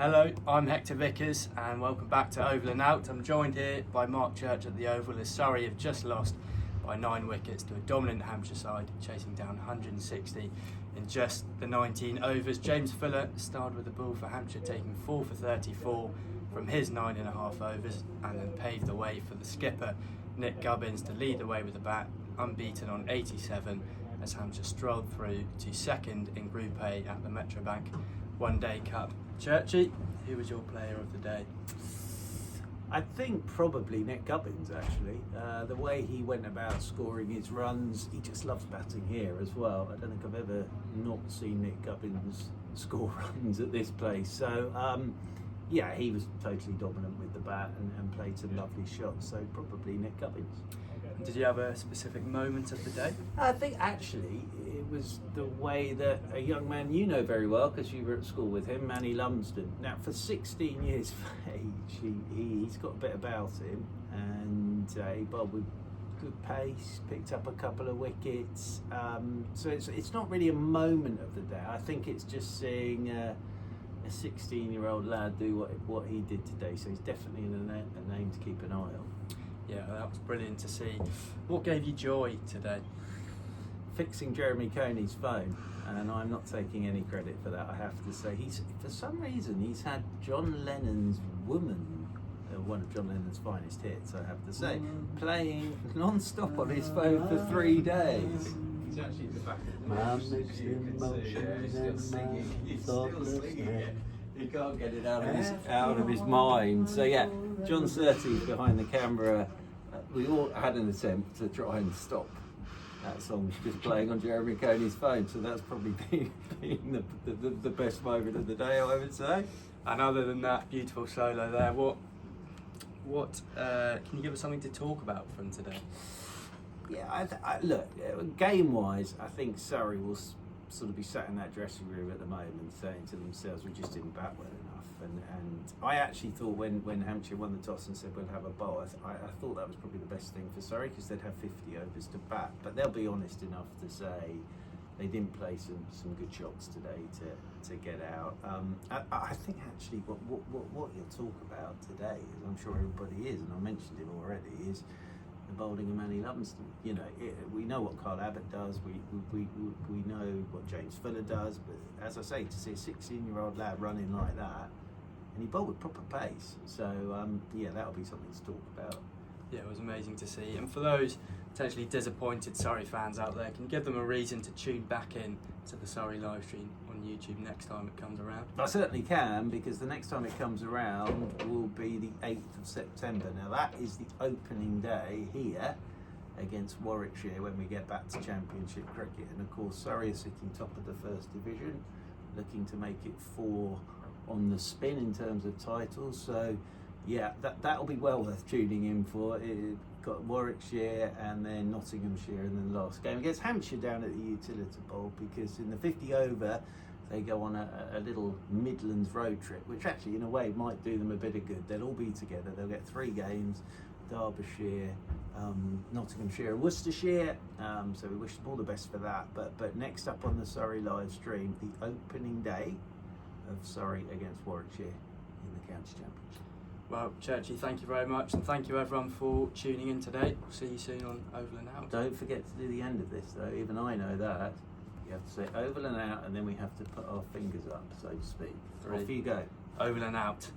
Hello, I'm Hector Vickers and welcome back to Oval and Out. I'm joined here by Mark Church at the Oval as Surrey have just lost by 9 wickets to a dominant Hampshire side, chasing down 160 in just the 19 overs. James Fuller starred with the ball for Hampshire, taking 4 for 34 from his 9.5 overs, and then paved the way for the skipper Nick Gubbins to lead the way with the bat, unbeaten on 87, as Hampshire strolled through to second in Group A at the Metrobank One Day Cup. Churchy, who was your player of the day? I think probably Nick Gubbins, actually. The way he went about scoring his runs, he just loves batting here as well. I don't think I've ever not seen Nick Gubbins score runs at this place. So, yeah, he was totally dominant with the bat and played some lovely shots. So probably Nick Gubbins. Did you have a specific moment of the day? I think actually it was the way that a young man you know very well, because you were at school with him, Manny Lumsden. Now, for 16 years of age, he's got a bit about him, and he bowled with good pace, picked up a couple of wickets. So it's not really a moment of the day. I think it's just seeing a 16-year-old lad do what he did today. So he's definitely a name to keep an eye on. Yeah, that was brilliant to see. What gave you joy today? Fixing Jeremy Coney's phone, and I'm not taking any credit for that, I have to say. For some reason, he's had John Lennon's Woman, one of John Lennon's finest hits, I have to say, playing non-stop on his phone for 3 days. He's actually at the back of the He's still singing it. He can't get it out of his mind. So yeah, John Surrey behind the camera. We all had an attempt to try and stop that song just playing on Jeremy Coney's phone. So that's probably been the best moment of the day, I would say. And other than that beautiful solo there, what can you give us something to talk about from today? Yeah, look, game-wise, I think Surrey will sort of be sat in that dressing room at the moment saying to themselves, we just didn't bat well enough. And I actually thought when Hampshire won the toss and said we'll have a bowl, I thought that was probably the best thing for Surrey, because they'd have 50 overs to bat. But they'll be honest enough to say they didn't play some good shots today to get out. I think actually what you'll talk about today, as I'm sure everybody is, and I mentioned it already, is the bowling of Manny Lumsden. You know, we know what Carl Abbott does. We know what James Fuller does. But as I say, to see a 16-year-old lad running like that, and he bowled with proper pace. So yeah, that'll be something to talk about. Yeah, it was amazing to see. And for those potentially disappointed Surrey fans out there, can you give them a reason to tune back in to the Surrey live stream on YouTube next time it comes around? I certainly can, because the next time it comes around will be the 8th of September. Now that is the opening day here against Warwickshire when we get back to Championship cricket. And of course Surrey are sitting top of the First Division, looking to make it 4 on the spin in terms of titles. So yeah, that'll be well worth tuning in for. It got Warwickshire and then Nottinghamshire in the last game against Hampshire down at the Utility Bowl, because in the 50 over they go on a little Midlands road trip, which actually in a way might do them a bit of good. They'll all be together. They'll get 3 games: Derbyshire, Nottinghamshire and Worcestershire. So we wish them all the best for that. But next up on the Surrey live stream, the opening day of Surrey against Warwickshire in the County Championship. Well, Churchy, thank you very much, and thank you everyone for tuning in today. We'll see you soon on Oval and Out. Don't forget to do the end of this though, even I know that. You have to say Oval and Out, and then we have to put our fingers up, so to speak. 3. Off you go. Oval and Out.